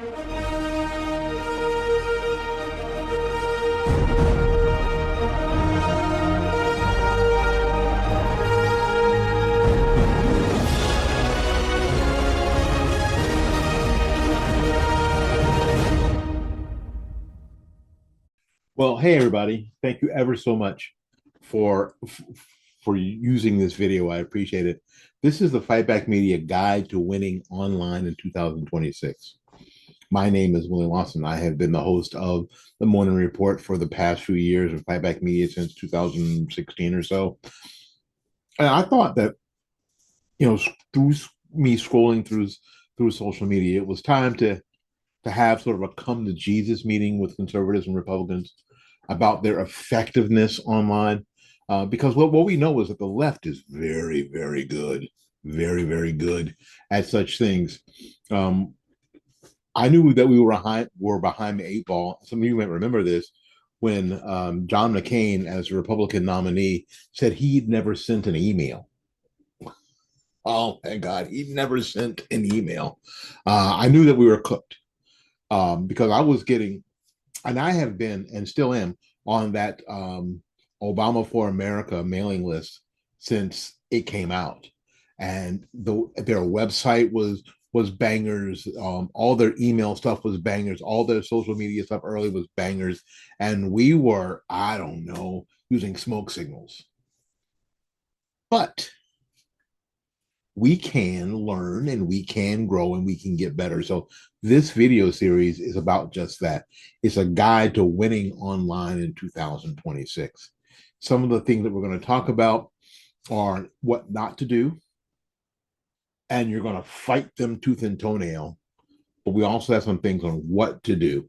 Well, hey everybody. Thank you ever so much for for using this video. I appreciate it. This is the Fightback Media Guide to Winning Online in 2026. My name is Willie Lawson. I have been the host of the Morning Report for the past few years of Fightback Media since 2016 or so. And I thought that, through me scrolling through social media, it was time to have sort of a come to Jesus meeting with conservatives and Republicans about their effectiveness online. Because what we know is that the left is very, very good, very, very good at such things. Um, I knew that we were behind the eight ball. Some of you might remember this when John McCain, as a Republican nominee, said he'd never sent an email. Oh my God, he'd never sent an email. I knew that we were cooked because I was getting, and I have been and still am on that Obama for America mailing list since it came out, and their website was bangers. All their email stuff was bangers. All their social media stuff early was bangers, and we were, I don't know, using smoke signals. But we can learn and we can grow and we can get better. So this video series is about just that. It's a guide to winning online in 2026. Some of the things that we're going to talk about are what not to do, and you're going to fight them tooth and toenail. But we also have some things on what to do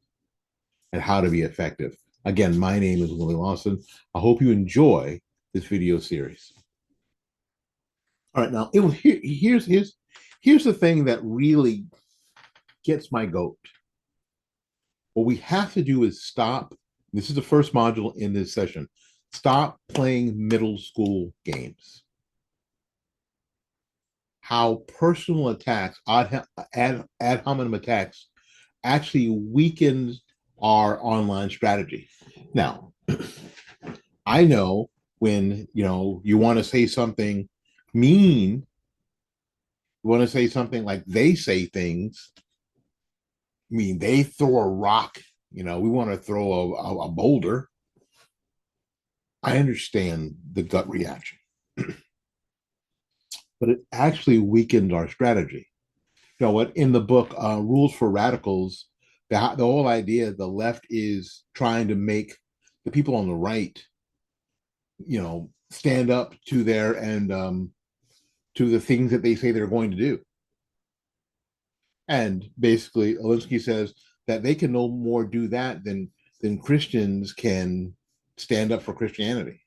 and how to be effective. Again, my name is Willie Lawson. I hope you enjoy this video series. All right, now here's the thing that really gets my goat. What we have to do is stop. This is the first module in this session. Stop playing middle school games. How personal attacks, ad hominem attacks, actually weakens our online strategy. Now, I know when you want to say something mean, you want to say something like they say things. I mean, they throw a rock, we want to throw a boulder. I understand the gut reaction, but it actually weakened our strategy. You know what? In the book, Rules for Radicals, the whole idea the left is trying to make the people on the right, stand up to their and to the things that they say they're going to do. And basically, Alinsky says that they can no more do that than Christians can stand up for Christianity.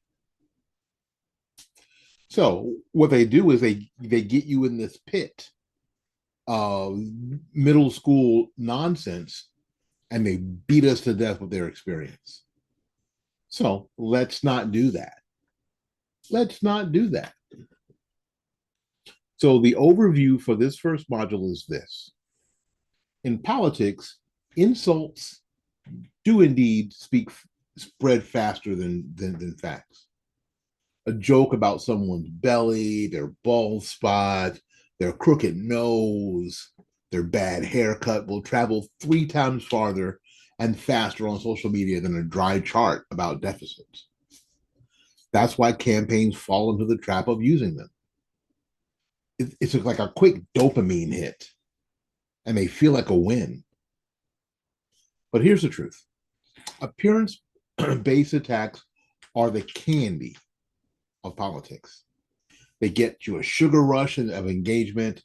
So what they do is they get you in this pit of middle school nonsense, and they beat us to death with their experience. So let's not do that. Let's not do that. So the overview for this first module is this. In politics, insults do indeed spread faster than facts. A joke about someone's belly, their bald spot, their crooked nose, their bad haircut will travel 3 times farther and faster on social media than a dry chart about deficits. That's why campaigns fall into the trap of using them. It's like a quick dopamine hit, and they feel like a win. But here's the truth. Appearance-based attacks are the candy of politics. They get you a sugar rush of engagement,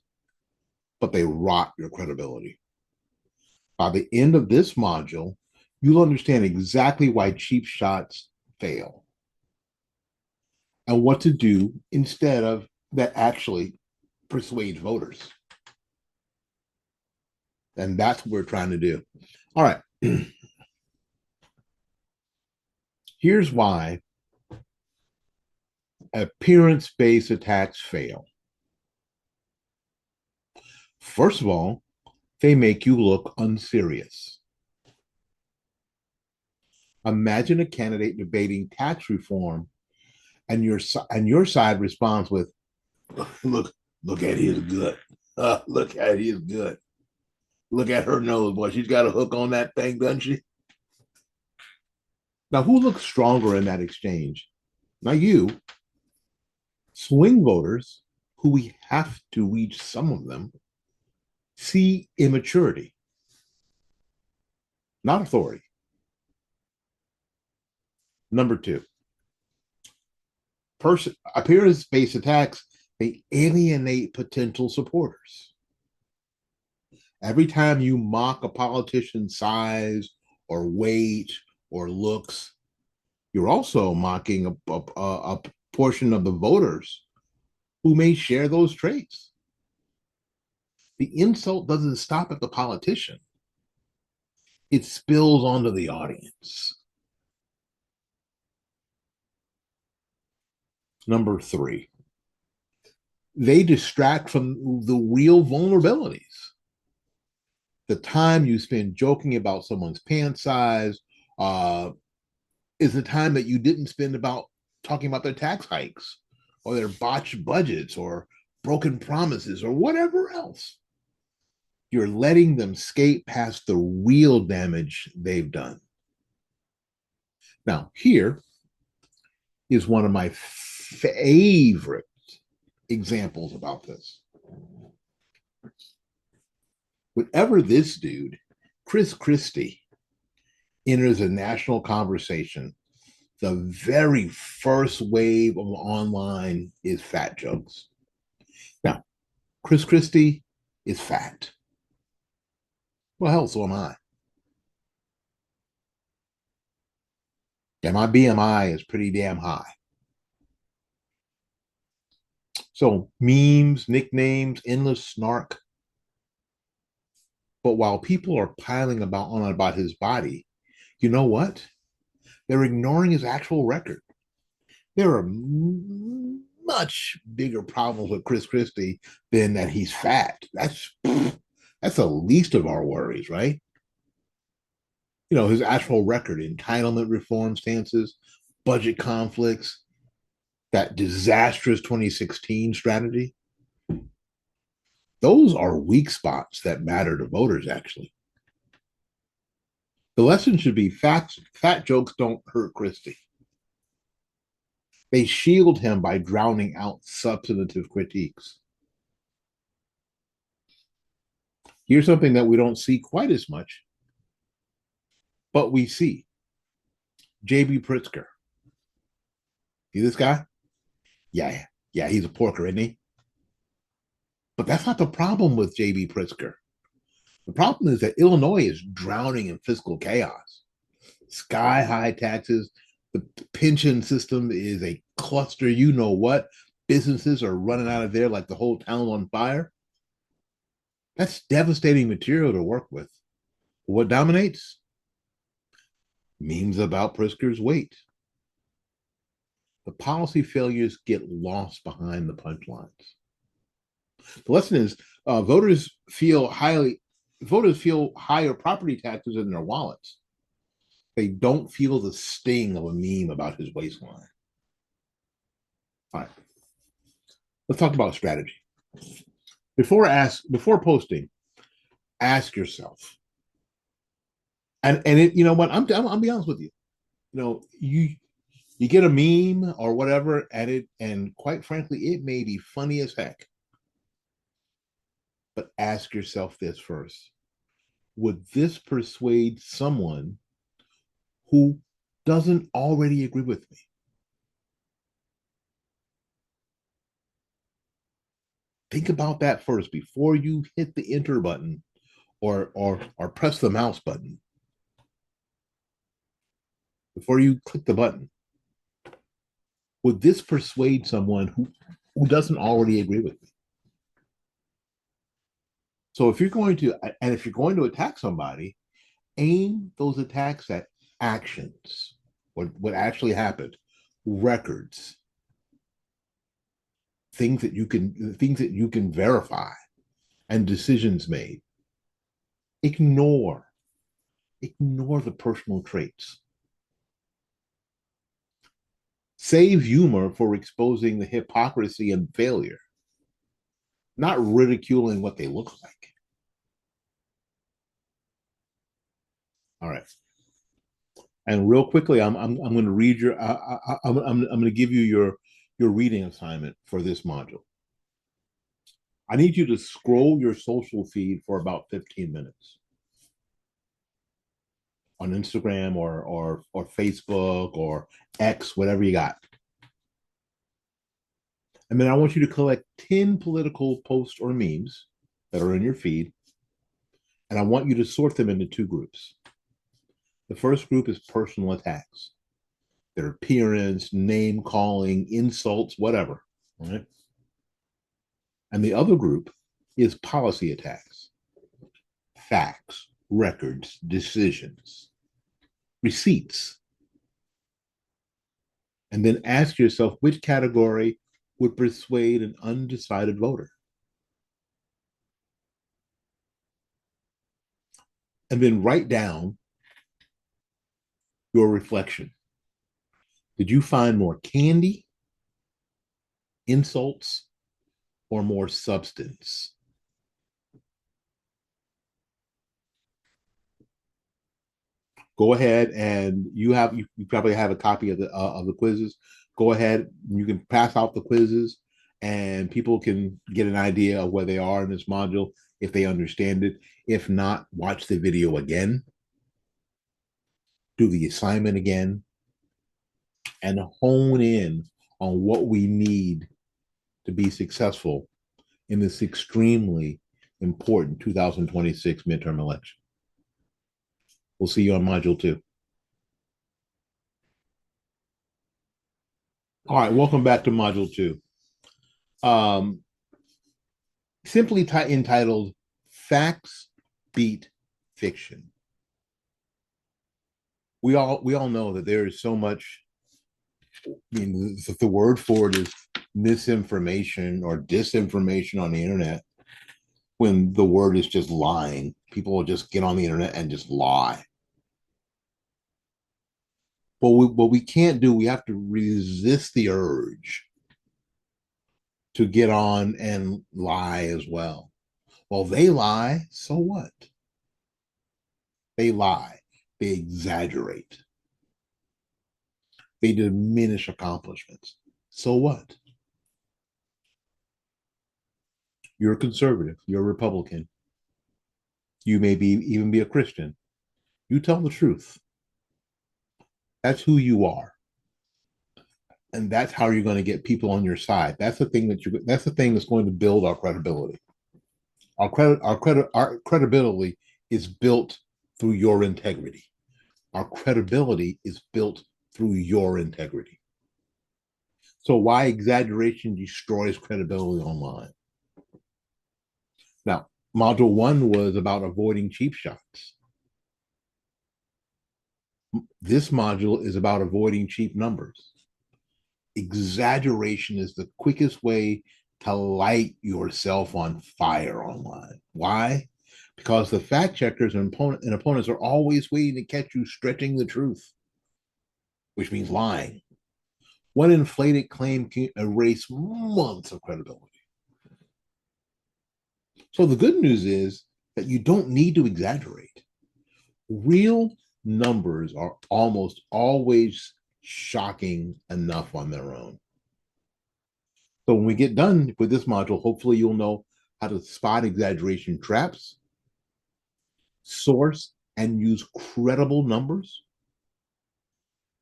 but they rot your credibility. By the end of this module, you'll understand exactly why cheap shots fail and what to do instead of that actually persuades voters. And that's what we're trying to do. All right. Here's why appearance-based attacks fail. First of all, They make you look unserious. Imagine a candidate debating tax reform, and your side responds with, "Look, look at his gut. Look at his gut. Look at her nose, boy. She's got a hook on that thing, doesn't she?" Now, who looks stronger in that exchange? Not you. Swing voters, who we have to reach some of them, see immaturity, not authority. Number two, appearance-based attacks, they alienate potential supporters. Every time you mock a politician's size or weight or looks, you're also mocking a portion of the voters who may share those traits. The insult doesn't stop at the politician, it spills onto the audience. Number three, they distract from the real vulnerabilities. The time you spend joking about someone's pant size uh, is the time that you didn't spend about talking about their tax hikes or their botched budgets or broken promises or whatever else. You're letting them skate past the real damage they've done. Now, here is one of my favorite examples about this. Whenever this dude, Chris Christie, enters a national conversation, the very first wave of online is fat jokes. Now, Chris Christie is fat. Well, hell, so am I. And my BMI is pretty damn high. So, memes, nicknames, endless snark. But while people are piling on about his body, you know what? They're ignoring his actual record. There are much bigger problems with Chris Christie than that he's fat. That's the least of our worries, right? You know, his actual record, entitlement reform stances, budget conflicts, that disastrous 2016 strategy. Those are weak spots that matter to voters, actually. The lesson should be fat jokes don't hurt Christie. They shield him by drowning out substantive critiques. Here's something that we don't see quite as much, but we see J.B. Pritzker. See this guy? Yeah, he's a porker, isn't he? But that's not the problem with J.B. Pritzker. The problem is that Illinois is drowning in fiscal chaos. Sky high taxes. The pension system is a cluster. You know what? Businesses are running out of there like the whole town on fire. That's devastating material to work with. What dominates? Memes about Pritzker's weight. The policy failures get lost behind the punchlines. The lesson is voters feel higher property taxes in their wallets. They don't feel the sting of a meme about his waistline. All right, let's talk about strategy. Before posting, ask yourself, you know what? I'll be honest with you. You know, you get a meme or whatever and quite frankly, it may be funny as heck. But ask yourself this first: would this persuade someone who doesn't already agree with me? Think about that first before you hit the enter button or press the mouse button. Before you click the button, would this persuade someone who doesn't already agree with me? So if you're going to attack somebody, aim those attacks at actions, what actually happened, records, things that you can verify, and decisions made. Ignore, ignore the personal traits. Save humor for exposing the hypocrisy and failure, not ridiculing what they look like. All right. And real quickly, I'm going to read your I'm going to give you your reading assignment for this module. I need you to scroll your social feed for about 15 minutes on Instagram or Facebook or X, whatever you got. And then I want you to collect 10 political posts or memes that are in your feed, and I want you to sort them into two groups. The first group is personal attacks, their appearance, name calling, insults, whatever. Right? And the other group is policy attacks, facts, records, decisions, receipts. And then ask yourself which category would persuade an undecided voter. And then write down your reflection. Did you find more candy, insults, or more substance? Go ahead and you probably have a copy of the quizzes. Go ahead, you can pass out the quizzes, and people can get an idea of where they are in this module if they understand it. If not, watch the video again, do the assignment again, and hone in on what we need to be successful in this extremely important 2026 midterm election. We'll see you on module 2. All right, welcome back to module 2. Um, simply entitled Facts Beat Fiction. We all know that there is so much. I mean, the word for it is misinformation or disinformation on the internet. When the word is just lying, people will just get on the internet and just lie. But what we can't do, we have to resist the urge to get on and lie as well. Well, they lie, so what? They lie, they exaggerate, they diminish accomplishments. So what? You're a conservative, you're a Republican, you may even be a Christian. You tell the truth. That's who you are. And that's how you're going to get people on your side. That's the thing that's the thing that's going to build our credibility. Our credibility is built through your integrity. Our credibility is built through your integrity. So why exaggeration destroys credibility online? Now, module 1 was about avoiding cheap shots. This module is about avoiding cheap numbers. Exaggeration is the quickest way to light yourself on fire online. Why? Because the fact checkers and opponents are always waiting to catch you stretching the truth, which means lying. One inflated claim can erase months of credibility. So the good news is that you don't need to exaggerate. Real numbers are almost always shocking enough on their own. So when we get done with this module, hopefully you'll know how to spot exaggeration traps, source and use credible numbers,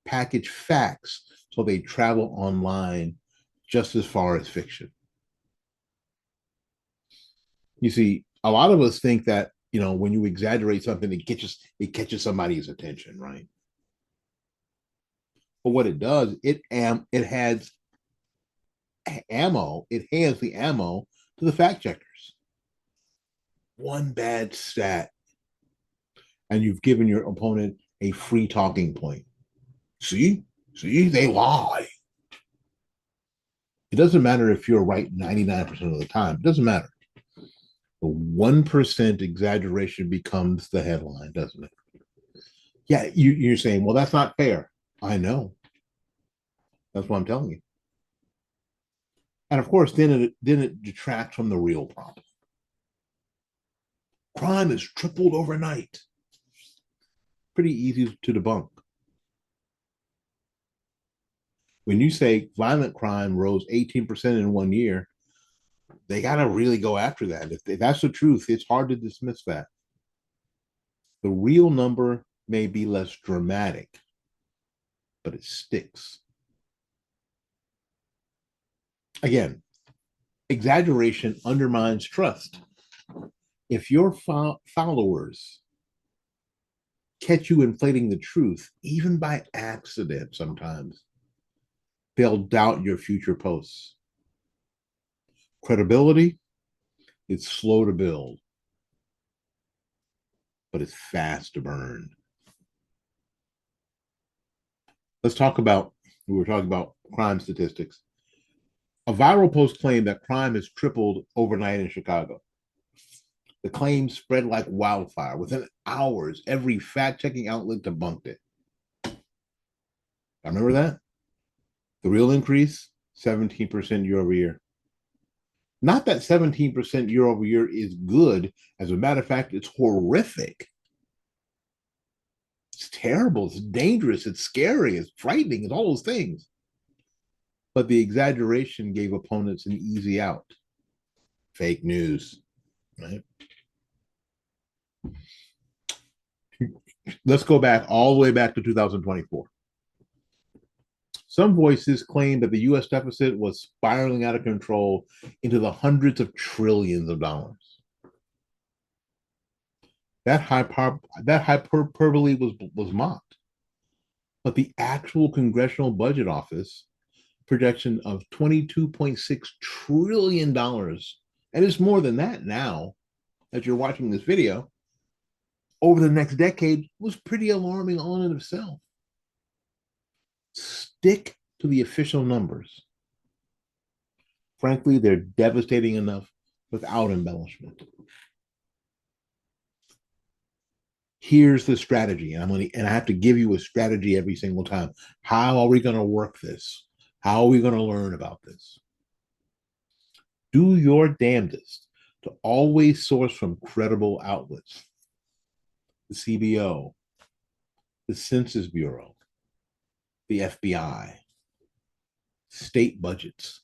package facts so they travel online just as far as fiction. You see, a lot of us think that, when you exaggerate something, it catches somebody's attention, right? But what it does, it has ammo. It hands the ammo to the fact checkers. One bad stat, and you've given your opponent a free talking point. See, they lie. It doesn't matter if you're right 99% of the time. It doesn't matter. The 1% exaggeration becomes the headline, doesn't it? Yeah, you're saying, well, that's not fair. I know. That's what I'm telling you. And of course, then it detracts from the real problem. Crime has tripled overnight. Pretty easy to debunk. When you say violent crime rose 18% in 1 year, they got to really go after that. If that's the truth, it's hard to dismiss that. The real number may be less dramatic, but it sticks. Again, exaggeration undermines trust. If your followers catch you inflating the truth, even by accident sometimes, they'll doubt your future posts. Credibility, it's slow to build, but it's fast to burn. Let's talk about, we were talking about crime statistics. A viral post claimed that crime has tripled overnight in Chicago. The claim spread like wildfire. Within hours, every fact-checking outlet debunked it. I remember that. The real increase, 17% year over year. Not that 17% year over year is good. As a matter of fact, it's horrific. It's terrible. It's dangerous. It's scary. It's frightening. It's all those things. But the exaggeration gave opponents an easy out. Fake news, right? Let's go back all the way back to 2024. Some voices claimed that the U.S. deficit was spiraling out of control into the hundreds of trillions of dollars. That hyperbole was mocked. But the actual Congressional Budget Office projection of $22.6 trillion, and it's more than that now that you're watching this video, over the next decade was pretty alarming on in itself. Stick to the official numbers. Frankly, they're devastating enough without embellishment. Here's the strategy, and I have to give you a strategy every single time. How are we going to work this? How are we going to learn about this? Do your damnedest to always source from credible outlets. The CBO, the Census Bureau, the FBI, state budgets.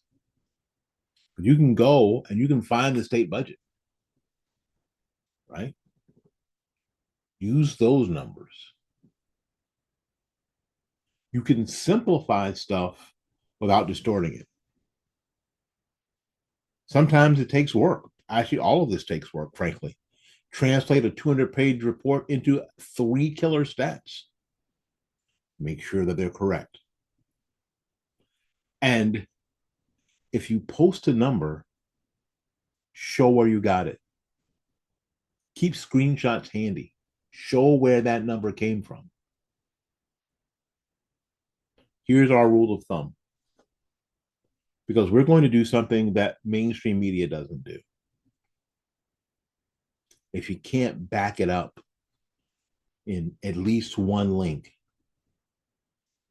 You can go and you can find the state budget, right? Use those numbers. You can simplify stuff without distorting it. Sometimes it takes work. Actually, all of this takes work, frankly. Translate a 200-page report into 3 killer stats. Make sure that they're correct. And if you post a number, show where you got it. Keep screenshots handy. Show where that number came from. Here's our rule of thumb. Because we're going to do something that mainstream media doesn't do. If you can't back it up in at least one link,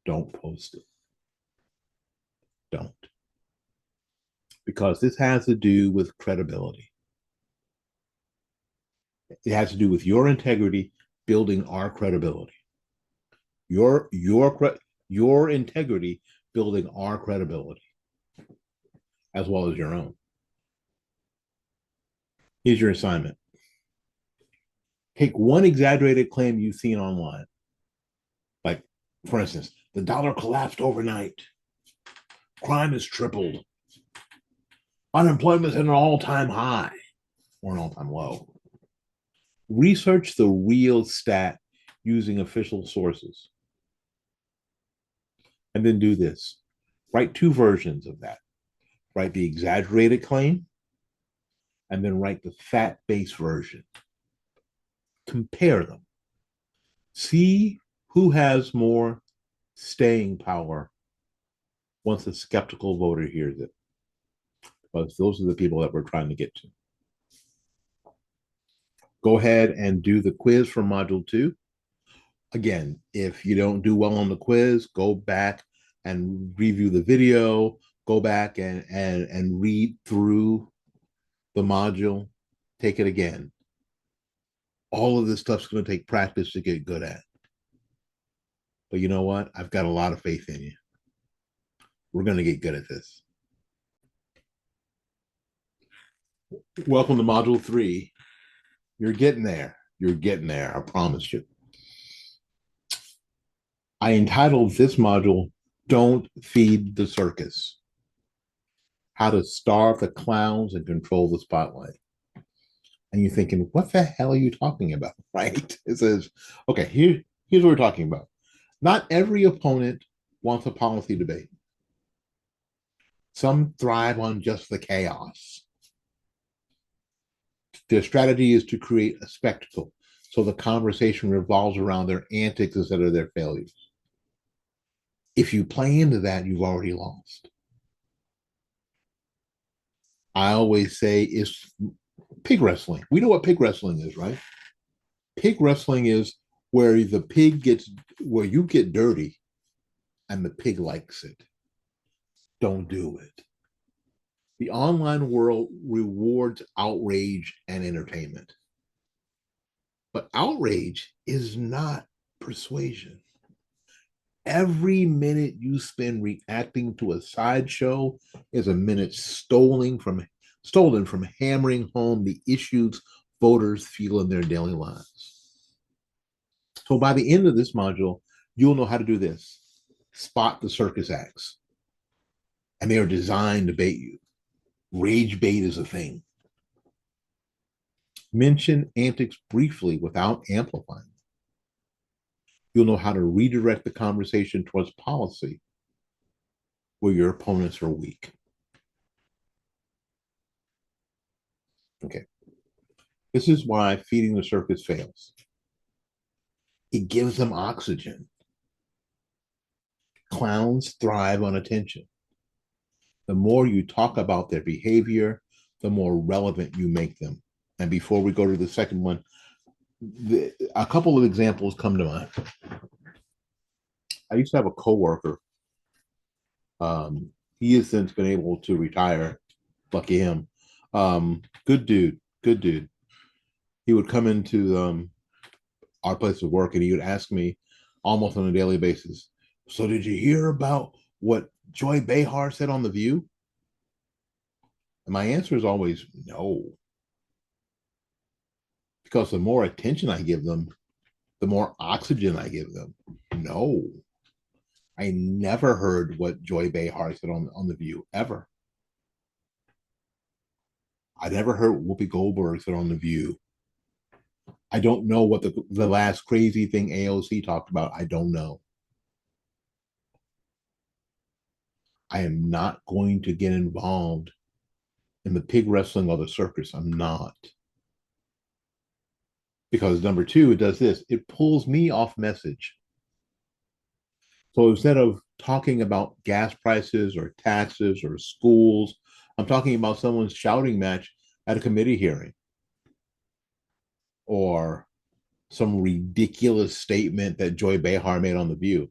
don't post it. Don't. Because this has to do with credibility. It has to do with your integrity building our credibility. Your integrity building our credibility, as well as your own. Here's your assignment. Take one exaggerated claim you've seen online. Like, for instance, the dollar collapsed overnight. Crime has tripled. Unemployment is at an all-time high or an all-time low. Research the real stat using official sources. And then do this. Write 2 versions of that. Write the exaggerated claim, and then write the fact-based version. Compare them. See who has more staying power once a skeptical voter hears it. Because those are the people that we're trying to get to. Go ahead and do the quiz for module 2. Again, if you don't do well on the quiz, go back and review the video, go back and read through the module, take it again. All of this stuff's going to take practice to get good at. But you know what? I've got a lot of faith in you. We're going to get good at this. Welcome to module 3. You're getting there. You're getting there. I promise you. I entitled this module, Don't Feed the Circus. How to Starve the Clowns and Control the Spotlight. And you're thinking, what the hell are you talking about? Right? It says, okay, here's what we're talking about. Not every opponent wants a policy debate. Some thrive on just the chaos. Their strategy is to create a spectacle, so the conversation revolves around their antics instead of their failures. If you play into that, you've already lost. I always say it's pig wrestling. We know what pig wrestling is, right? Pig wrestling is where where you get dirty and the pig likes it. Don't do it. The online world rewards outrage and entertainment. But outrage is not persuasion. Every minute you spend reacting to a sideshow is a minute stolen from hammering home the issues voters feel in their daily lives. So by the end of this module, you'll know how to do this. Spot the circus acts. And they are designed to bait you. Rage bait is a thing. Mention antics briefly without amplifying. You'll know how to redirect the conversation towards policy where your opponents are weak. Okay. This is why feeding the circus fails. It gives them oxygen. Clowns thrive on attention. The more you talk about their behavior, the more relevant you make them. And before we go to the second one, a couple of examples come to mind. I used to have a coworker. He has since been able to retire. Lucky him. Good dude. Good dude. He would come into our place of work and he would ask me almost on a daily basis, so did you hear about what Joy Behar said on The View? And my answer is always no. Because the more attention I give them, the more oxygen I give them. No. I never heard what Joy Behar said on The View, ever. I never heard Whoopi Goldberg said on The View. I don't know what the last crazy thing AOC talked about. I don't know. I am not going to get involved in the pig wrestling or the circus. I'm not. Because number two, it does this. It pulls me off message. So instead of talking about gas prices or taxes or schools, I'm talking about someone's shouting match at a committee hearing or some ridiculous statement that Joy Behar made on The View,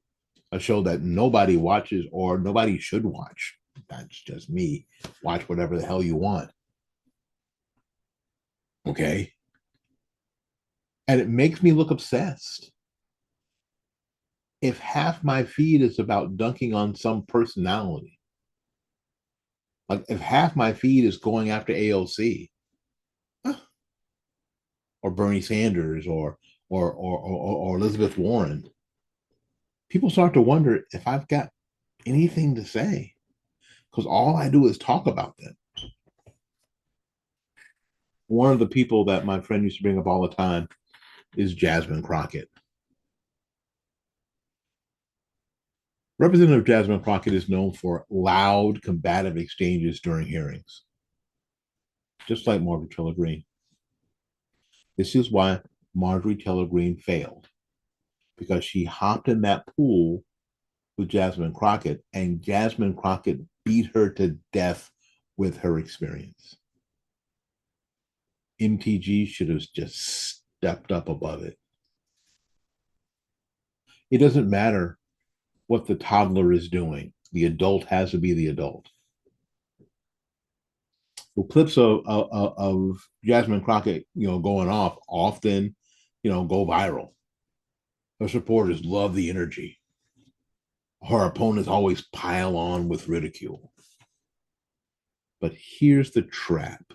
a show that nobody watches or nobody should watch. That's just me. Watch whatever the hell you want. Okay. And it makes me look obsessed. If half my feed is about dunking on some personality, like if half my feed is going after AOC or Bernie Sanders or Elizabeth Warren, people start to wonder if I've got anything to say because all I do is talk about them. One of the people that my friend used to bring up all the time is Jasmine Crockett. Representative Jasmine Crockett is known for loud, combative exchanges during hearings, just like Marjorie Taylor Greene. This is why Marjorie Taylor Greene failed, because she hopped in that pool with Jasmine Crockett, and Jasmine Crockett beat her to death with her experience. MTG should have just stepped up above it. It doesn't matter what the toddler is doing. The adult has to be the adult. The clips of Jasmine Crockett, going off often, go viral. Her supporters love the energy. Her opponents always pile on with ridicule. But here's the trap.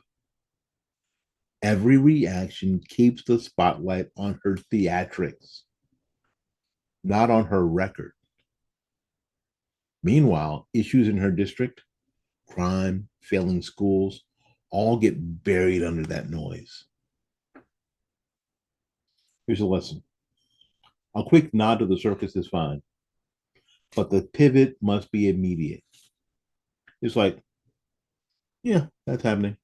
Every reaction keeps the spotlight on her theatrics, not on her record. Meanwhile, issues in her district, crime, failing schools, all get buried under that noise. Here's a lesson. A quick nod to the circus is fine, but the pivot must be immediate. It's like, yeah, that's happening.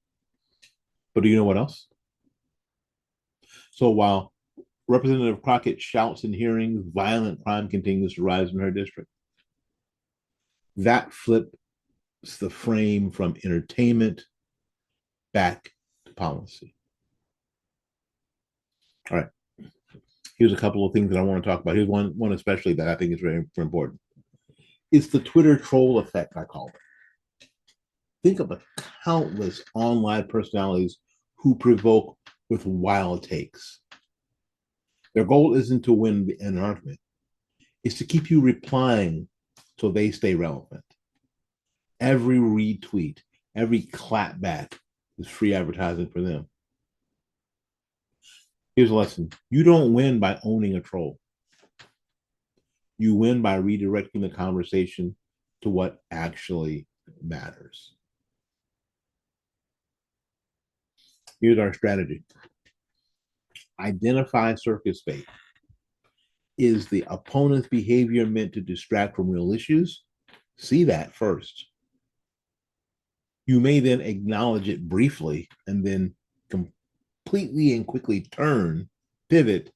But do you know what else? So while Representative Crockett shouts in hearings, violent crime continues to rise in her district. That flips the frame from entertainment back to policy. All right. Here's a couple of things that I want to talk about. Here's one especially that I think is very important. It's the Twitter troll effect, I call it. Think of the countless online personalities who provoke with wild takes. Their goal isn't to win an argument, it's to keep you replying so they stay relevant. Every retweet, every clapback is free advertising for them. Here's a lesson. You don't win by owning a troll. You win by redirecting the conversation to what actually matters. Here's our strategy. Identify circus bait. Is the opponent's behavior meant to distract from real issues? See that first. You may then acknowledge it briefly and then completely and quickly pivot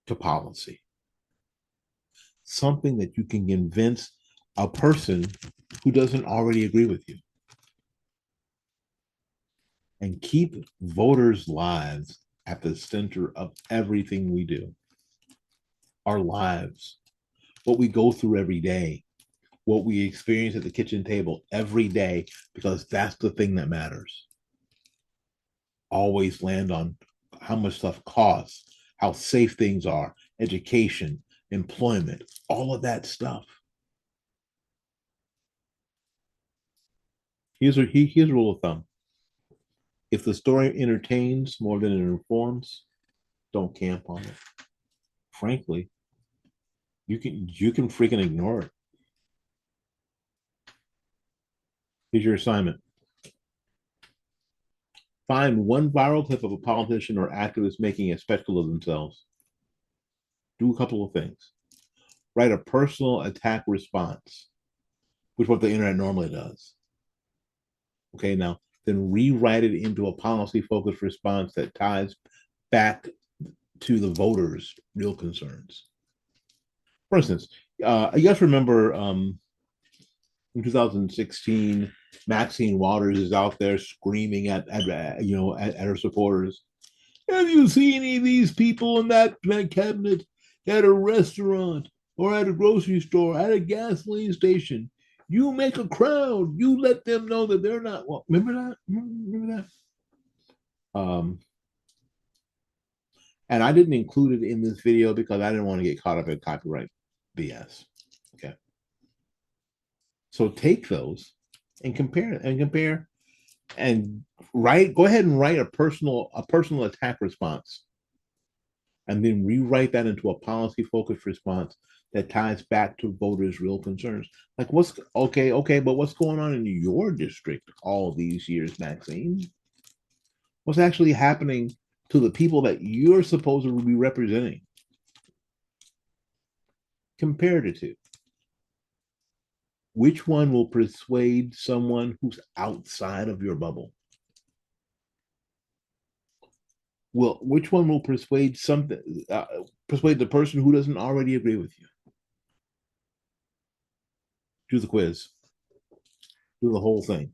to policy. Something that you can convince a person who doesn't already agree with you. And keep voters' lives at the center of everything we do. Our lives, what we go through every day, what we experience at the kitchen table every day, because that's the thing that matters. Always land on how much stuff costs, how safe things are, education, employment, all of that stuff. Here's a rule of thumb. If the story entertains more than it informs, don't camp on it. Frankly, you can freaking ignore it. Here's your assignment. Find one viral clip of a politician or activist making a spectacle of themselves. Do a couple of things. Write a personal attack response, which is what the internet normally does. Okay, now then rewrite it into a policy-focused response that ties back to the voters' real concerns. For instance, you guys remember in 2016, Maxine Waters is out there screaming at her supporters. Have you seen any of these people in that cabinet at a restaurant or at a grocery store, at a gasoline station? You make a crowd. You let them know that they're not. Well, remember that? Remember that? And I didn't include it in this video because I didn't want to get caught up in copyright BS. Okay. So take those and compare and go ahead and write a personal attack response, and then rewrite that into a policy focused response that ties back to voters' real concerns. Like but what's going on in your district all these years, Maxine? What's actually happening to the people that you're supposed to be representing? Compare the two. Which one will persuade someone who's outside of your bubble? Well, which one will persuade the person who doesn't already agree with you? Do the quiz. Do the whole thing.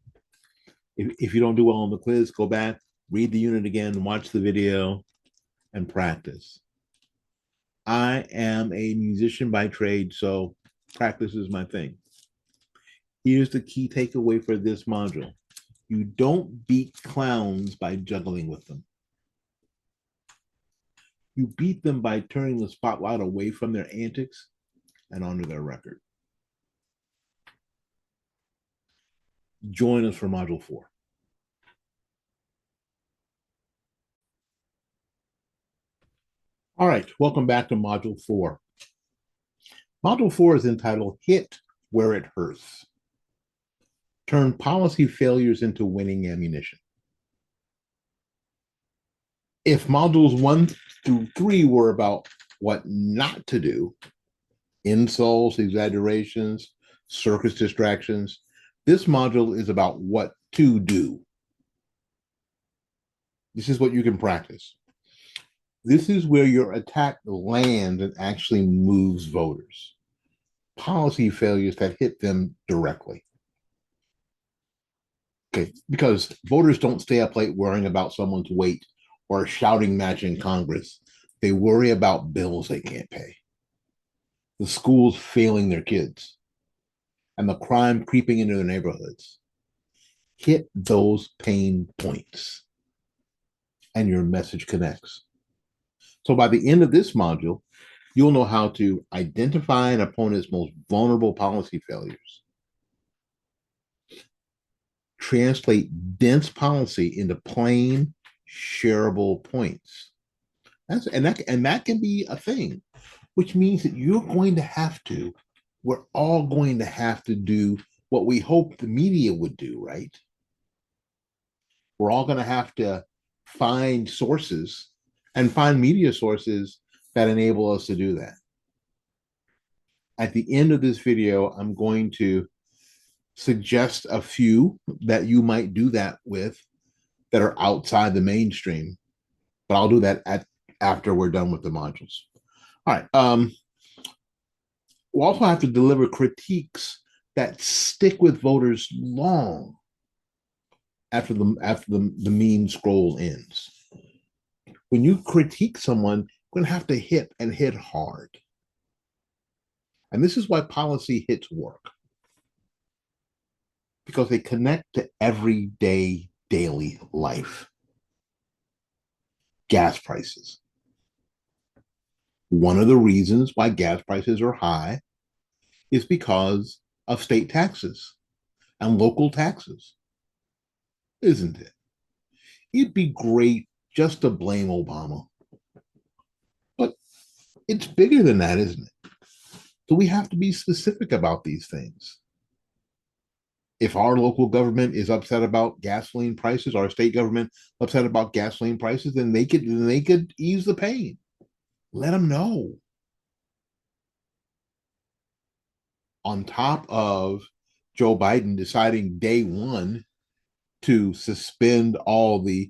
If you don't do well on the quiz, go back, read the unit again, watch the video, and practice. I am a musician by trade, so practice is my thing. Here's the key takeaway for this module. You don't beat clowns by juggling with them. You beat them by turning the spotlight away from their antics and onto their record. Join us for Module 4. All right, welcome back to Module 4. Module 4 is entitled Hit Where It Hurts. Turn policy failures into winning ammunition. If modules 1 through 3 were about what not to do, insults, exaggerations, circus distractions, this module is about what to do. This is what you can practice. This is where your attack lands and actually moves voters. Policy failures that hit them directly. Okay, because voters don't stay up late worrying about someone's weight or a shouting match in Congress. They worry about bills they can't pay, the schools failing their kids, and the crime creeping into their neighborhoods. Hit those pain points, and your message connects. So by the end of this module, you'll know how to identify an opponent's most vulnerable policy failures, translate dense policy into plain, shareable points. That can be a thing, which means that we're all going to have to do what we hope the media would do, right? We're all going to have to find sources and find media sources that enable us to do that. At the end of this video, I'm going to suggest a few that you might do that with that are outside the mainstream, but I'll do that after we're done with the modules. All right. We'll also have to deliver critiques that stick with voters long after the meme scroll ends. When you critique someone, you're going to have to hit and hit hard. And this is why policy hits work, because they connect to everyday, daily life. Gas prices. One of the reasons why gas prices are high is because of state taxes and local taxes, isn't it? It'd be great just to blame Obama, but it's bigger than that, isn't it? So we have to be specific about these things. If our local government is upset about gasoline prices, our state government upset about gasoline prices, then they could ease the pain. Let them know. On top of Joe Biden deciding day one to suspend all the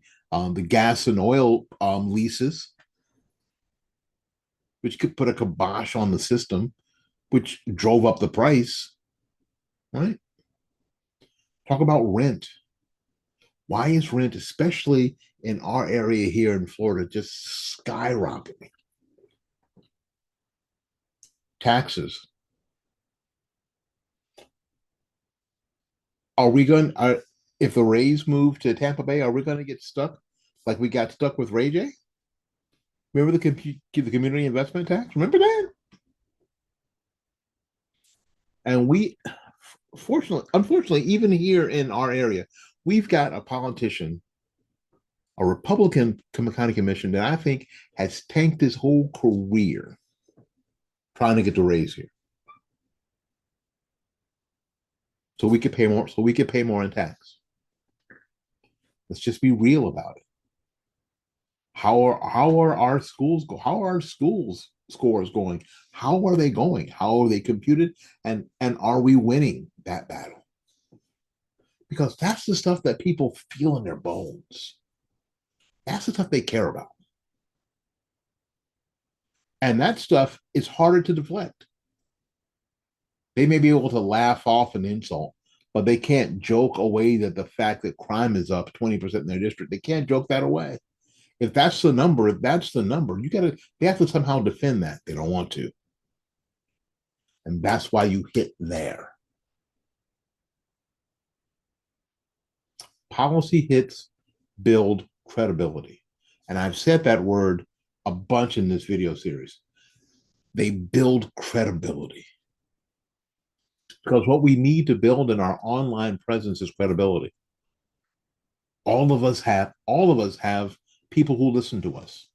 gas and oil leases, which could put a kibosh on the system, which drove up the price, right? Talk about rent. Why is rent, especially in our area here in Florida, just skyrocketing? Taxes. If the Rays move to Tampa Bay, are we going to get stuck like we got stuck with Ray J? Remember the community investment tax? Remember that? And unfortunately, even here in our area, we've got a politician, a Republican county commission that I think has tanked his whole career trying to get the raise here, so we could pay more. So we could pay more in tax. Let's just be real about it. How are our schools go? How are our schools scores going? How are they going? How are they computed? And are we winning that battle? Because that's the stuff that people feel in their bones. That's the stuff they care about. And that stuff is harder to deflect. They may be able to laugh off an insult, but they can't joke away that the fact that crime is up 20% in their district. They can't joke that away. If that's the number, if that's the number, they have to somehow defend that. They don't want to. And that's why you hit there. Policy hits build credibility. And I've said that word a bunch in this video series. They build credibility. Because what we need to build in our online presence is credibility. All of us have people who listen to us.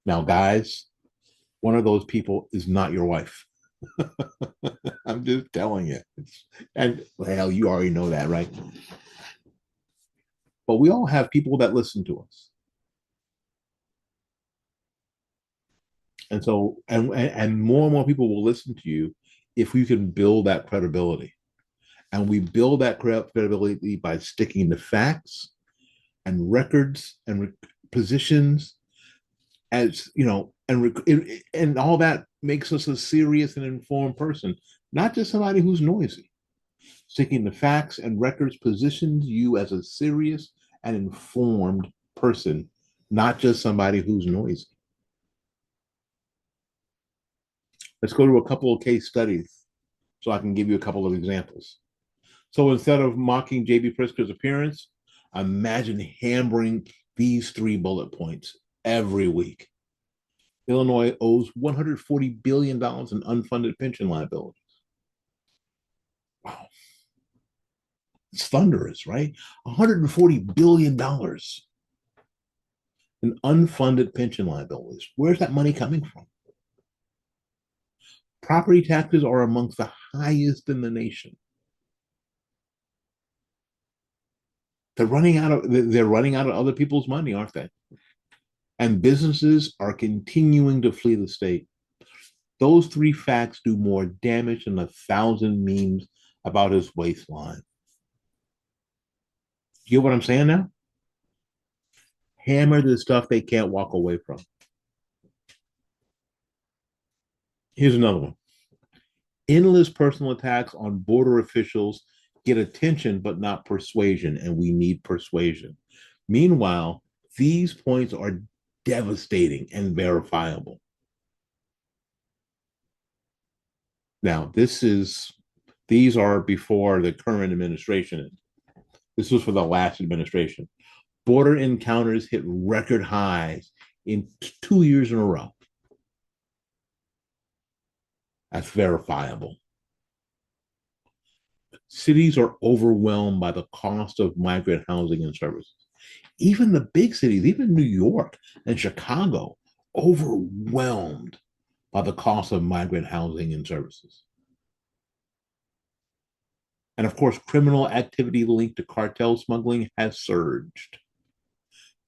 Now, guys, one of those people is not your wife. I'm just telling you. And well, you already know that, right? But we all have people that listen to us. And so, and more and more people will listen to you if we can build that credibility. And we build that credibility by sticking to facts and records and positions, as you know, and all that makes us a serious and informed person, not just somebody who's noisy. Sticking to facts and records positions you as a serious and informed person, not just somebody who's noisy. Let's go to a couple of case studies so I can give you a couple of examples. So instead of mocking J.B. Pritzker's appearance, imagine hammering these 3 bullet points every week. Illinois owes $140 billion in unfunded pension liabilities. Wow. It's thunderous, right? $140 billion in unfunded pension liabilities. Where's that money coming from? Property taxes are amongst the highest in the nation. They're running out of other people's money, aren't they? And businesses are continuing to flee the state. Those 3 facts do more damage than 1,000 memes about his waistline. You get what I'm saying now? Hammer the stuff they can't walk away from. Here's another one. Endless personal attacks on border officials get attention, but not persuasion, and we need persuasion. Meanwhile, these points are devastating and verifiable. Now, these are before the current administration. This was for the last administration. Border encounters hit record highs in 2 years in a row. That's verifiable. Cities are overwhelmed by the cost of migrant housing and services. Even the big cities, even New York and Chicago, overwhelmed by the cost of migrant housing and services. And of course, criminal activity linked to cartel smuggling has surged.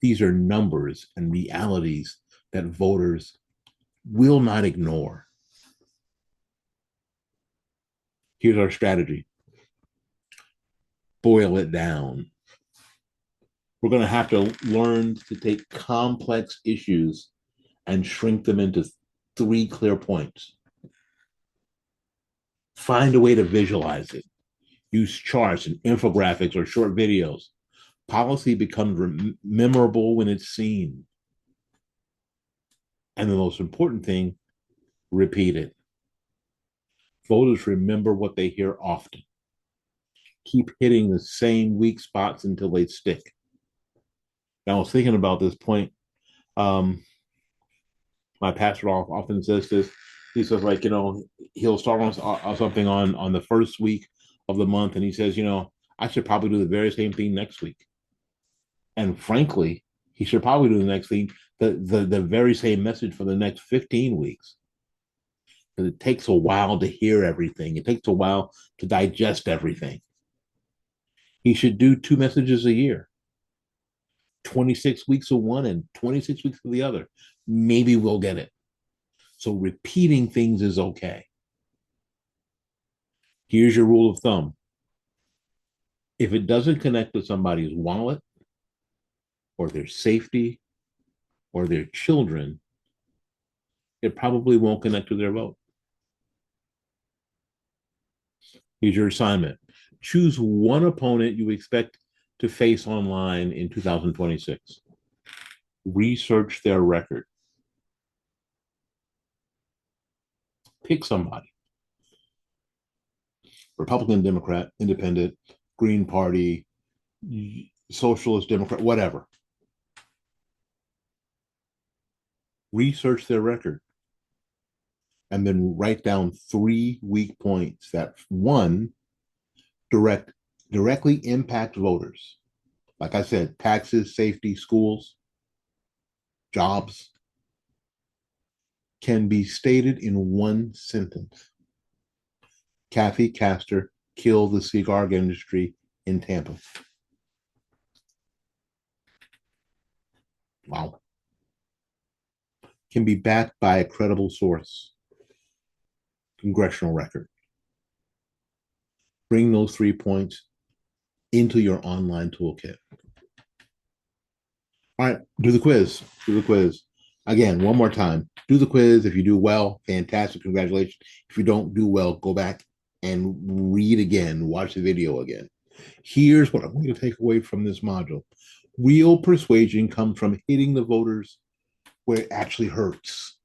These are numbers and realities that voters will not ignore. Here's our strategy. Boil it down. We're going to have to learn to take complex issues and shrink them into 3 clear points. Find a way to visualize it. Use charts and infographics or short videos. Policy becomes memorable when it's seen. And the most important thing, repeat it. Voters remember what they hear often. Keep hitting the same weak spots until they stick. Now, I was thinking about this point. My pastor often says this. He says, like, he'll start on something on the first week of the month, and he says, I should probably do the very same thing next week. And frankly, he should probably do the next thing, the very same message for the next 15 weeks. Because it takes a while to hear everything. It takes a while to digest everything. He should do 2 messages a year. 26 weeks of one and 26 weeks of the other. Maybe we'll get it. So repeating things is okay. Here's your rule of thumb. If it doesn't connect to somebody's wallet or their safety or their children, it probably won't connect to their vote. Here's your assignment. Choose one opponent you expect to face online in 2026. Research their record. Pick somebody. Republican, Democrat, Independent, Green Party, Socialist, Democrat, whatever. Research their record and then write down 3 weak points that one directly impact voters. Like I said, taxes, safety, schools, jobs can be stated in one sentence. Kathy Castor killed the cigar industry in Tampa. Wow. Can be backed by a credible source. Congressional record. Bring those 3 points into your online toolkit. All right, do the quiz. Do the quiz. Again, one more time. Do the quiz. If you do well, fantastic. Congratulations. If you don't do well, go back and read again. Watch the video again. Here's what I'm going to take away from this module. Real persuasion comes from hitting the voters where it actually hurts.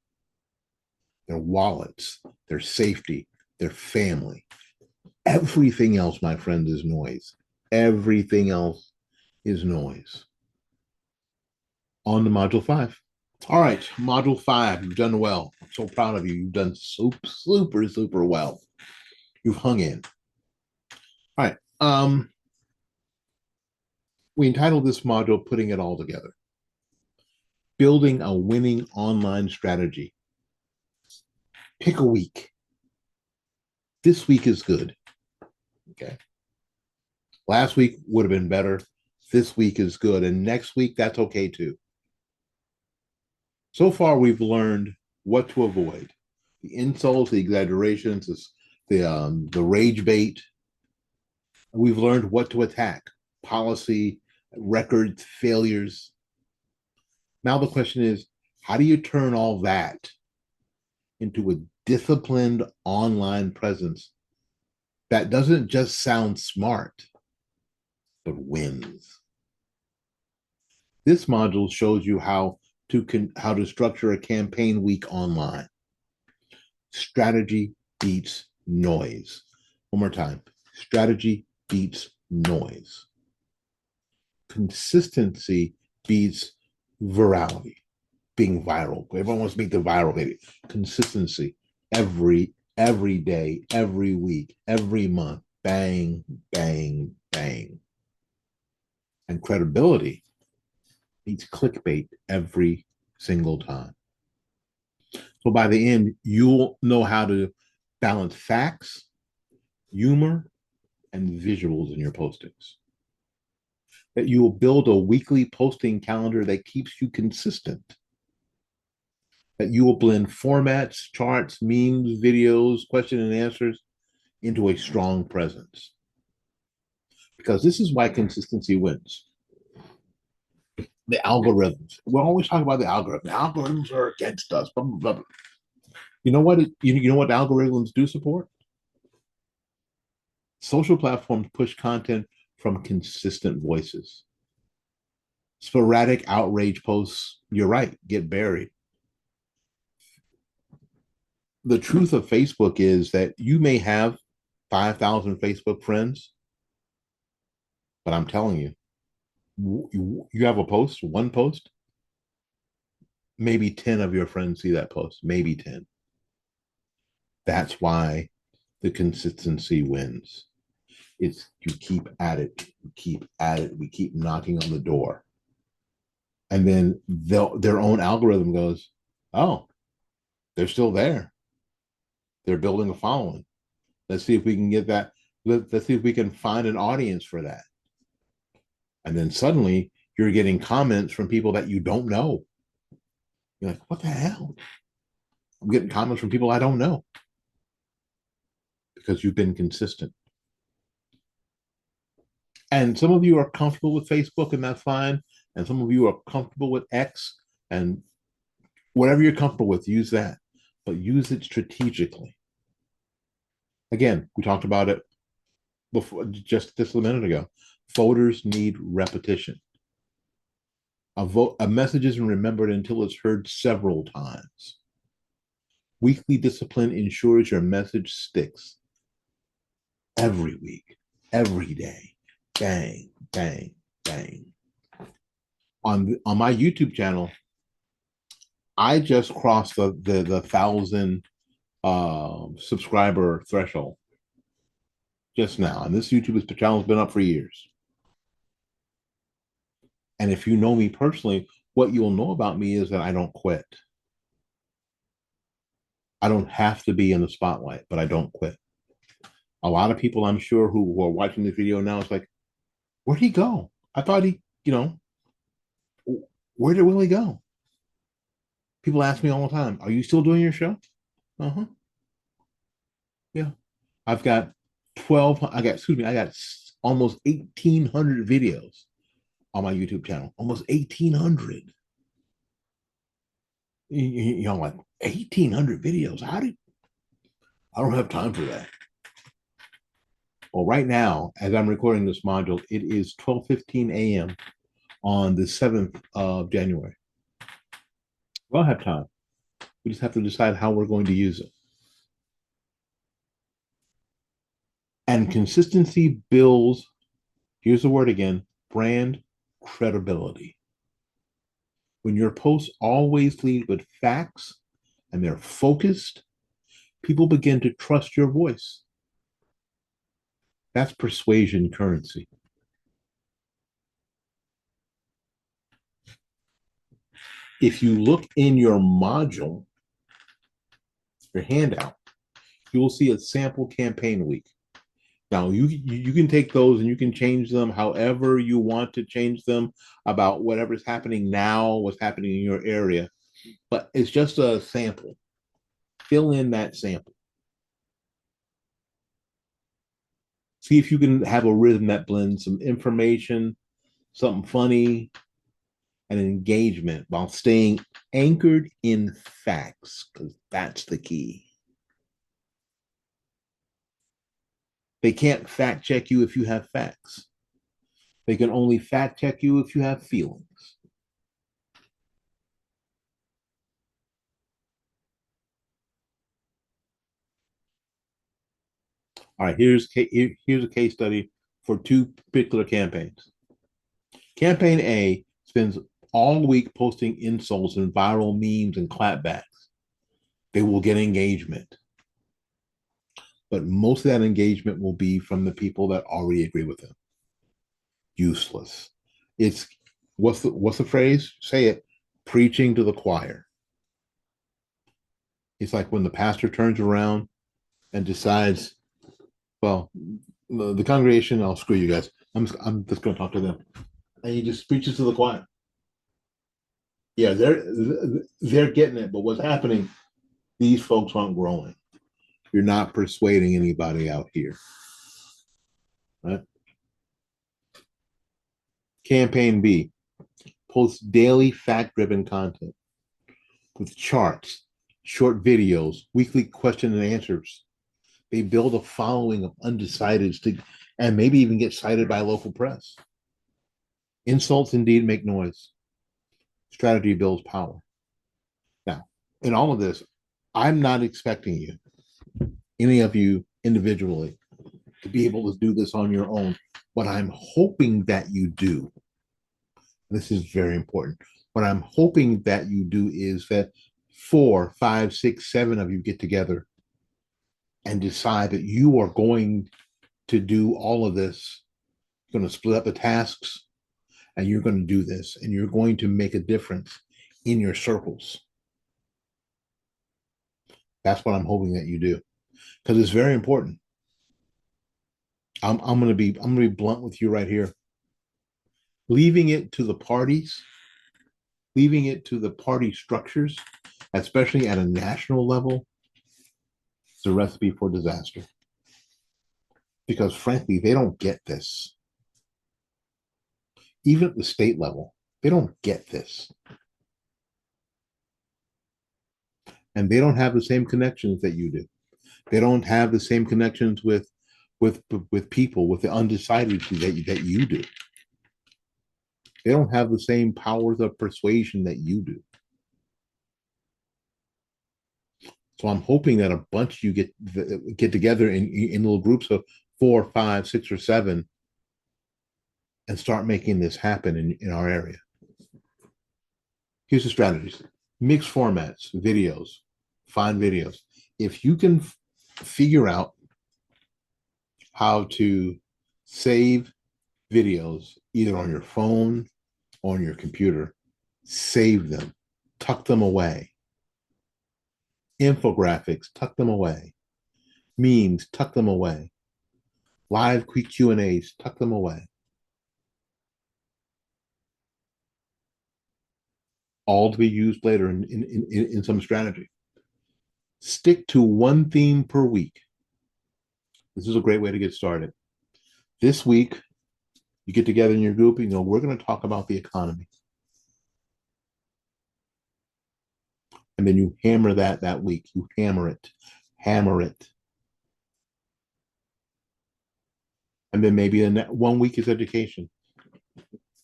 Their wallets, their safety, their family. Everything else, my friend, is noise. Everything else is noise. On to module 5. All right, module 5. You've done well. I'm so proud of you. You've done super well. You've hung in. All right. We entitled this module Putting It All Together. Building a winning online strategy. Pick a week. This week is good. Okay. Last week would have been better. This week is good. And next week, that's okay too. So far, we've learned what to avoid. The insults, the exaggerations, the rage bait. We've learned what to attack. Policy, records, failures. Now the question is, how do you turn all that into a disciplined online presence that doesn't just sound smart, but wins? This module shows you how to structure a campaign week online. Strategy beats noise. One more time. Strategy beats noise. Consistency beats virality, being viral. Everyone wants to make the viral baby. Consistency every day, every week, every month. Bang, bang, bang. And credibility beats clickbait every single time. So by the end, you'll know how to balance facts, humor, and visuals in your postings. That you will build a weekly posting calendar that keeps you consistent. That you will blend formats, charts, memes, videos, question and answers into a strong presence. Because this is why consistency wins. The algorithms. We're always talking about the algorithm. The algorithms are against us. Blah, blah, blah. You know what? You know what algorithms do support? Social platforms push content from consistent voices. Sporadic outrage posts, you're right, get buried. The truth of Facebook is that you may have 5,000 Facebook friends, but I'm telling you, you have a post, one post, maybe 10 of your friends see that post, maybe 10. That's why the consistency wins. It's you keep at it, you keep at it, we keep knocking on the door. And then their own algorithm goes, oh, they're still there. They're building a following. Let's see if we can get that. Let's see if we can find an audience for that. And then suddenly you're getting comments from people that you don't know. You're like, what the hell? I'm getting comments from people I don't know because you've been consistent. And some of you are comfortable with Facebook, and that's fine. And some of you are comfortable with X, and whatever you're comfortable with, use that, but use it strategically. Again, we talked about it. before just a minute ago. Voters need repetition. A message isn't remembered until it's heard several times. Weekly discipline ensures your message sticks every week, every day. Bang, bang, bang. On my YouTube channel, I just crossed the 1,000 subscriber threshold just now, and this YouTube channel has been up for years. And if you know me personally, what you'll know about me is that I don't quit. I don't have to be in the spotlight, but I don't quit. A lot of people, I'm sure, who are watching this video now, it's like, where'd he go? I thought where did Willie go? People ask me all the time, are you still doing your show? Uh-huh. Yeah. I've got I got almost 1,800 videos on my YouTube channel. Almost 1,800. Like 1,800 videos. I don't have time for that. Well, right now, as I'm recording this module, it is 12:15 a.m. on the 7th of January. We'll have time. We just have to decide how we're going to use it. And consistency builds, here's the word again, brand credibility. When your posts always lead with facts and they're focused, people begin to trust your voice. That's persuasion currency. If you look in your module, your handout, you will see a sample campaign week. Now you can take those and you can change them however you want to change them about whatever's happening now, what's happening in your area. But it's just a sample. Fill in that sample. See if you can have a rhythm that blends some information, something funny, and engagement while staying anchored in facts, because that's the key. They can't fact check you if you have facts. They can only fact check you if you have feelings. All right, here's a case study for two particular campaigns. Campaign A spends all week posting insults and viral memes and clapbacks. They will get engagement, but most of that engagement will be from the people that already agree with them. Useless. It's what's the phrase? Say it. Preaching to the choir. It's like when the pastor turns around and decides, well, the congregation, I'll screw you guys. I'm just going to talk to them, and he just preaches to the choir. Yeah, they're getting it, but what's happening? These folks aren't growing. You're not persuading anybody out here, right? Campaign B posts daily fact-driven content with charts, short videos, weekly question and answers. They build a following of undecideds and maybe even get cited by local press. Insults indeed make noise. Strategy builds power. Now, in all of this, I'm not expecting you, any of you individually, to be able to do this on your own. What I'm hoping that you do, this is very important. What I'm hoping that you do is that 4, 5, 6, 7 of you get together and decide that you are going to do all of this. You're going to split up the tasks and you're going to do this and you're going to make a difference in your circles. That's what I'm hoping that you do, because it's very important. I'm going to be blunt with you right here. Leaving it to the parties, leaving it to the party structures, especially at a national level, is a recipe for disaster. Because frankly, they don't get this. Even at the state level, they don't get this. And they don't have the same connections that you do. They don't have the same connections with with with people with the undecided that you do. They don't have the same powers of persuasion that you do. So I'm hoping that a bunch of you get together in little groups of 4, 5, 6, or 7 and start making this happen in our area. Here's the strategies: mix formats, videos, find videos. If you can figure out how to save videos either on your phone or on your computer, save them, tuck them away. Infographics, tuck them away. Memes, tuck them away. Live quick Q&As, tuck them away. All to be used later in some strategy. Stick to one theme per week. This is a great way to get started. This week, you get together in your group, you know, we're going to talk about the economy. And then you hammer that week. You hammer it. And then maybe the next 1 week is education.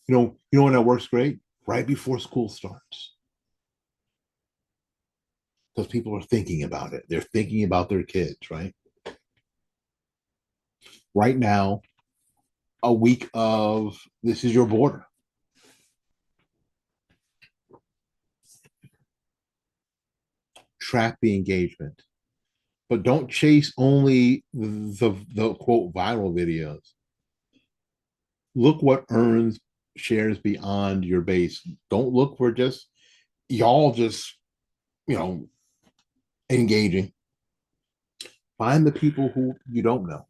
You know when that works great? Right before school starts. Because people are thinking about it. They're thinking about their kids, right? Right now, a week of this is your border. Track the engagement, but don't chase only the quote viral videos. Look what earns shares beyond your base. Don't look for just y'all just you know engaging. Find the people who you don't know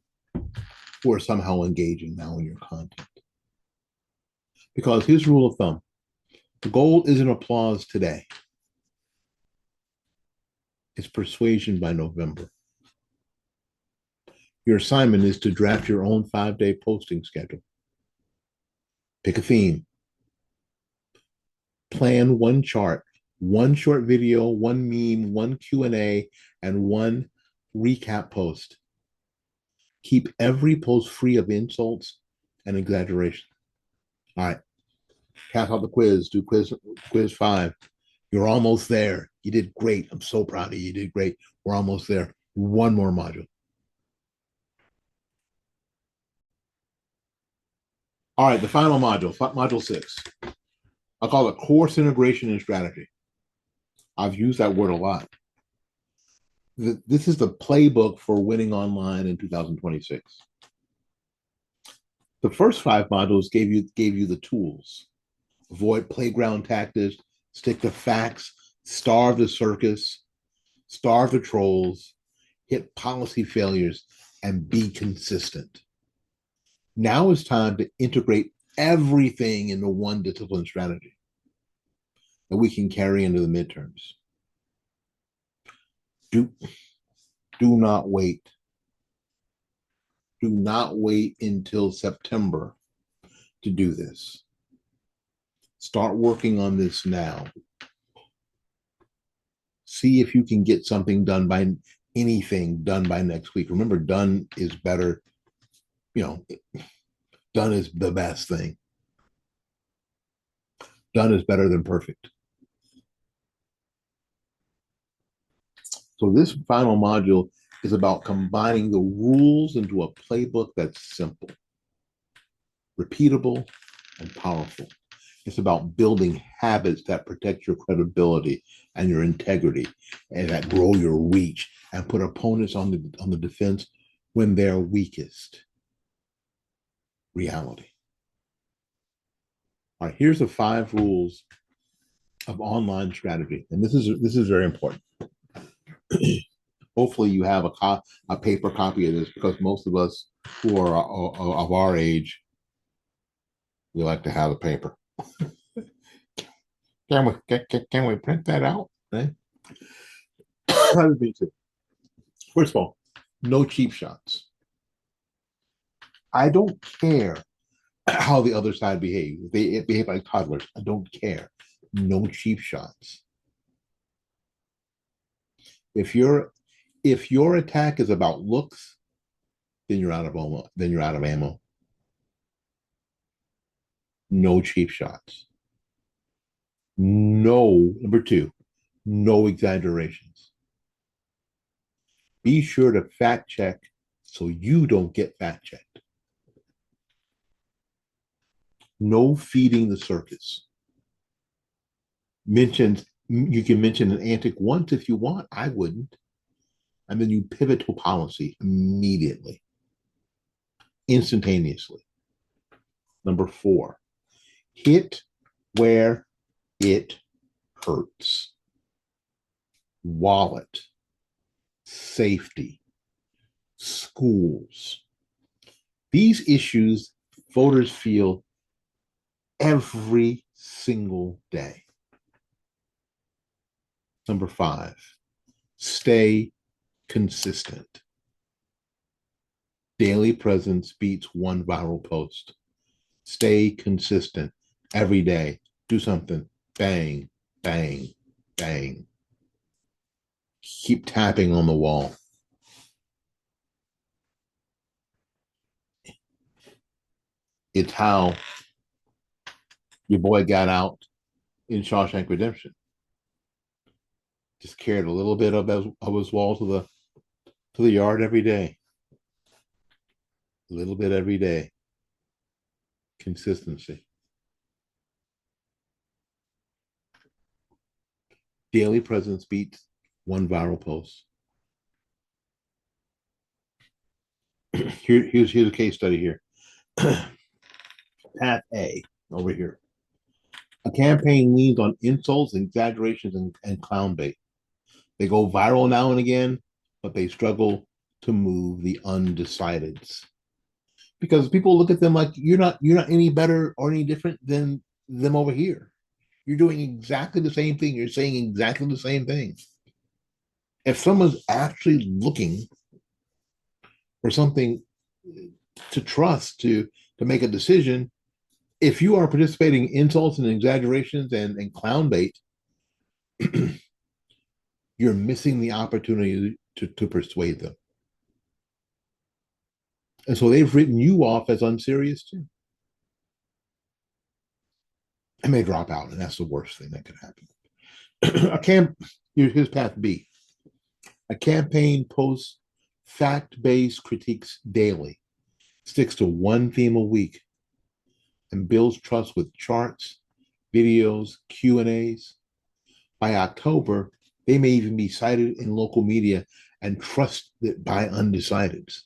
who are somehow engaging now in your content. Because here's rule of thumb: the goal isn't applause today; it's persuasion by November. Your assignment is to draft your own 5-day posting schedule. Pick a theme. Plan one chart, one short video, one meme, one Q&A, and one recap post. Keep every post free of insults and exaggeration. All right. Pass out the quiz. Do quiz 5. You're almost there. You did great. I'm so proud of you. You did great. We're almost there. One more module. All right, the final module, module 6. I call it course integration and strategy. I've used that word a lot. This is the playbook for winning online in 2026. The first 5 modules gave you the tools. Avoid playground tactics, stick to facts, starve the circus, starve the trolls, hit policy failures, and be consistent. Now it's time to integrate everything into one discipline strategy that we can carry into the midterms. Do not wait. Do not wait until September to do this. Start working on this now. See if you can get something done by anything done by next week. Remember, done is better. Done is the best thing. Done is better than perfect. So this final module is about combining the rules into a playbook that's simple, repeatable, and powerful. It's about building habits that protect your credibility and your integrity and that grow your reach and put opponents on the defense when they're weakest. Reality. All right, here's the 5 rules of online strategy. And this is very important. Hopefully you have a paper copy of this, because most of us who are of our age, we like to have a paper. Can we print that out? Right? First of all, no cheap shots. I don't care how the other side behaves. They behave like toddlers. I don't care. No cheap shots. If your attack is about looks, then you're out of ammo. Then you're out of ammo. No cheap shots. No, number two, no exaggerations. Be sure to fact check so you don't get fact checked. No feeding the circus. Mentioned You can mention an antic once if you want. I wouldn't. And then you pivot to policy immediately, instantaneously. Number four, hit where it hurts. Wallet, safety, schools. These issues voters feel every single day. Number five, stay consistent. Daily presence beats one viral post. Stay consistent every day. Do something. Bang, bang, bang. Keep tapping on the wall. It's how your boy got out in Shawshank Redemption. Just carried a little bit of his wall to the yard every day. A little bit every day. Consistency. Daily presence beats one viral post. Here's a case study here. Path A over here. A campaign leans on insults, exaggerations, and clown bait. They go viral now and again, but they struggle to move the undecideds because people look at them like you're not any better or any different than them over here. You're doing exactly the same thing. You're saying exactly the same thing. If someone's actually looking for something to trust to make a decision, if you are participating in insults and exaggerations and clown bait, you're missing the opportunity to persuade them. And so they've written you off as unserious too. And they drop out, and that's the worst thing that could happen. Here's path B. A campaign posts fact-based critiques daily, sticks to one theme a week, and builds trust with charts, videos, Q&As. By October, they may even be cited in local media and trusted by undecideds.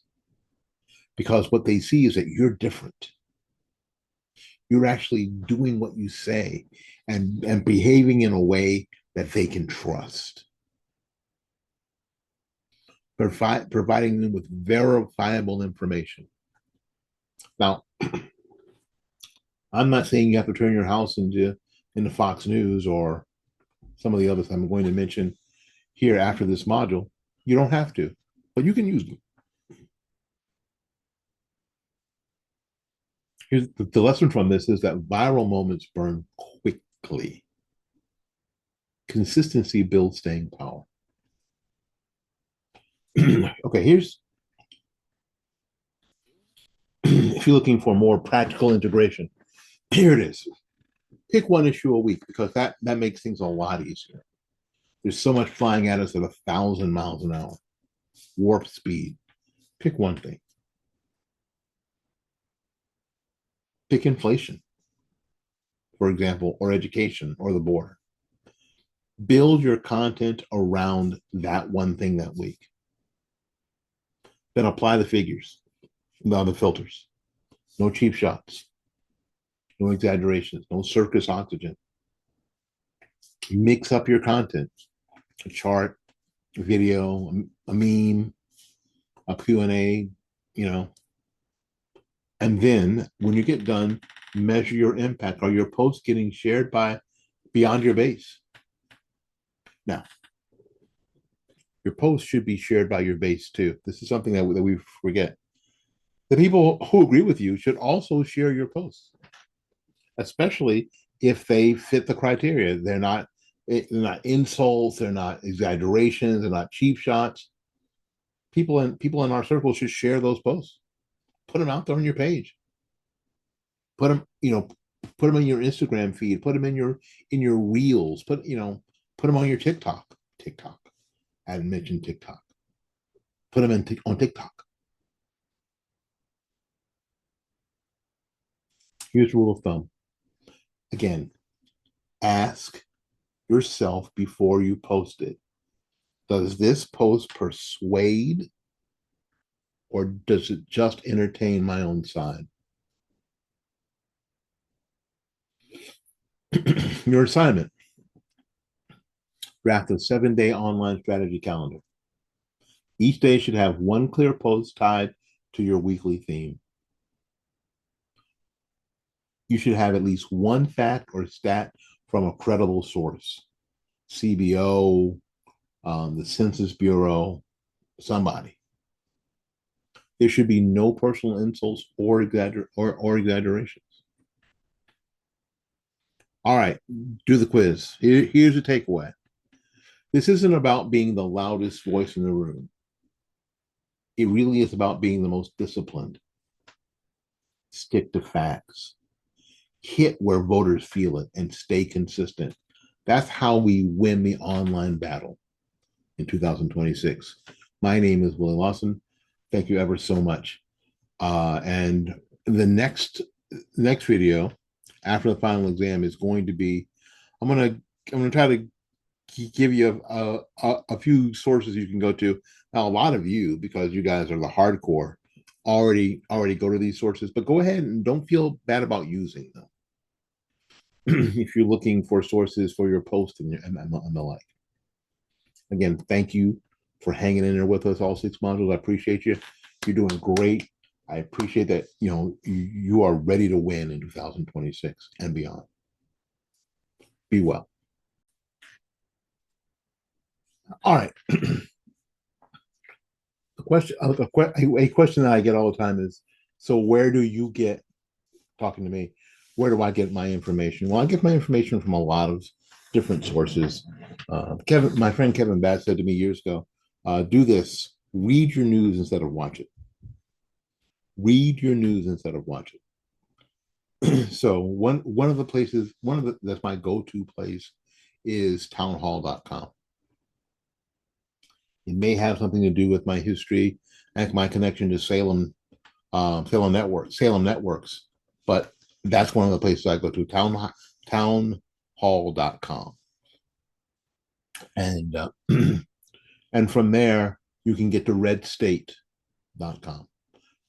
Because what they see is that you're different. You're actually doing what you say and behaving in a way that they can trust. Providing them with verifiable information. Now, I'm not saying you have to turn your house into Fox News or some of the others I'm going to mention here after this module. You don't have to, but you can use them. Here's the lesson from this is that viral moments burn quickly. Consistency builds staying power. Okay, here's if you're looking for more practical integration, here it is. Pick one issue a week because that makes things a lot easier. There's so much flying at us at 1,000 miles an hour, warp speed. Pick one thing. Pick inflation, for example, or education or the border. Build your content around that one thing that week. Then apply the figures, the filters. No cheap shots, no exaggerations, no circus oxygen. Mix up your content, a chart, a video, a meme, a Q&A, and then when you get done, measure your impact. Are your posts getting shared by beyond your base? Now, your posts should be shared by your base too. This is something that we forget. The people who agree with you should also share your posts, especially if they fit the criteria. They're not insults, they're not exaggerations, they're not cheap shots. people in our circle should share those posts. Put them out there on your page. Put them, put them in your Instagram feed. Put them in your reels. Put them on your TikTok. TikTok. I hadn't mentioned TikTok. Put them on TikTok. Here's rule of thumb. Again, ask yourself before you post it. Does this post persuade, or does it just entertain my own side? Your assignment: draft a 7-day online strategy calendar. Each day should have one clear post tied to your weekly theme. You should have at least one fact or stat from a credible source: CBO, the Census Bureau, somebody. There should be no personal insults or exaggerations. All right, do the quiz. Here's the takeaway. This isn't about being the loudest voice in the room. It really is about being the most disciplined. Stick to facts. Hit where voters feel it and stay consistent. That's how we win the online battle in 2026. My name is Willie Lawson. Thank you ever so much. And the next video after the final exam is going to be, I'm gonna try to give you a few sources you can go to. Now, a lot of you, because you guys are the hardcore, already go to these sources, but go ahead and don't feel bad about using them if you're looking for sources for your post and the like. Again, thank you for hanging in there with us all 6 modules. I appreciate you. You're doing great. I appreciate that you are ready to win in 2026 and beyond. Be well. All right. A question that I get all the time is, so where do you get, talking to me, where do I get my information? Well, I get my information from a lot of different sources. My friend Kevin Bass said to me years ago, do this: read your news instead of watch it. Read your news instead of watch it. So one of the places, that's my go-to place is townhall.com. It may have something to do with my history and my connection to Salem Networks, but that's one of the places I go to, townhall.com. And and from there you can get to redstate.com.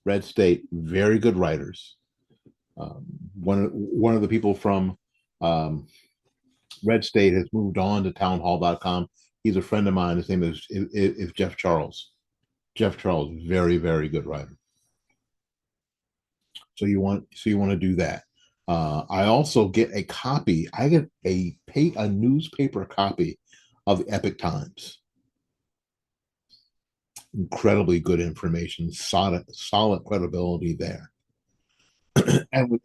Red State, very good writers. One of the people from Red State has moved on to townhall.com. He's a friend of mine. His name is Jeff Charles. Jeff Charles, very, very good writer. So you want to do that. I also get a copy. I get a newspaper copy of the Epic Times. Incredibly good information, solid credibility there. And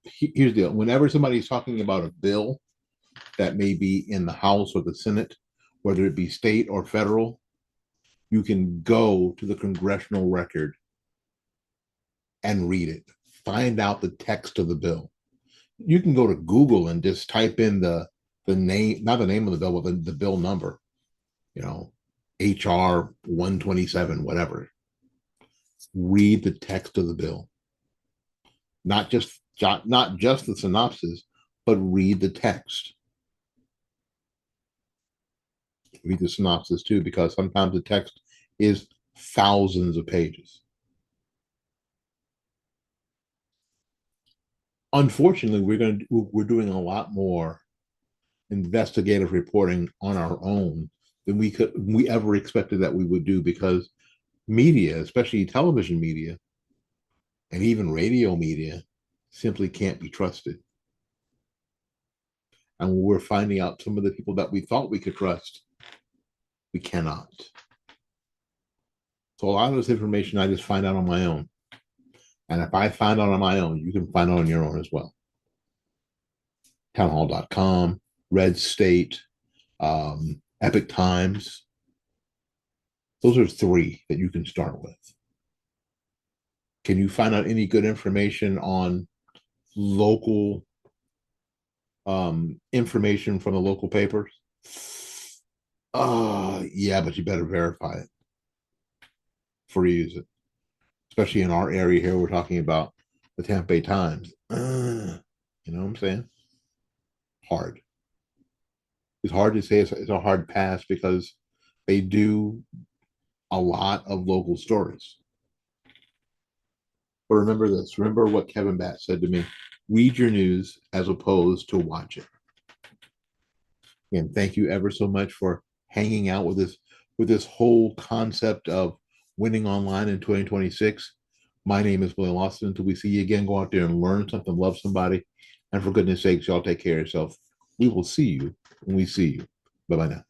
here's the deal: whenever somebody's talking about a bill that may be in the House or the Senate, whether it be state or federal, you can go to the congressional record and read it. Find out the text of the bill. You can go to Google and just type in the name, not the name of the bill, but the bill number. HR 127, whatever. Read the text of the bill. Not just the synopsis, but read the text. Read the synopsis too, because sometimes the text is thousands of pages. Unfortunately, we're doing a lot more investigative reporting on our own than we ever expected that we would do, because media, especially television media and even radio media, simply can't be trusted. And we're finding out some of the people that we thought we could trust, we cannot. So a lot of this information I just find out on my own. And if I find out on my own, you can find out on your own as well. Townhall.com, Red State, Epic Times. Those are three that you can start with. Can you find out any good information on local information from the local papers? Yeah, but you better verify it before you use it. Especially in our area here, we're talking about the Tampa Bay Times. You know what I'm saying? Hard. It's hard to say it's a hard pass because they do a lot of local stories. But remember this. Remember what Kevin Batt said to me. Read your news as opposed to watch it. And thank you ever so much for hanging out with this whole concept of winning online in 2026. My name is William Austin. Until we see you again, go out there and learn something, love somebody. And for goodness sakes, y'all take care of yourself. We will see you when we see you. Bye bye now.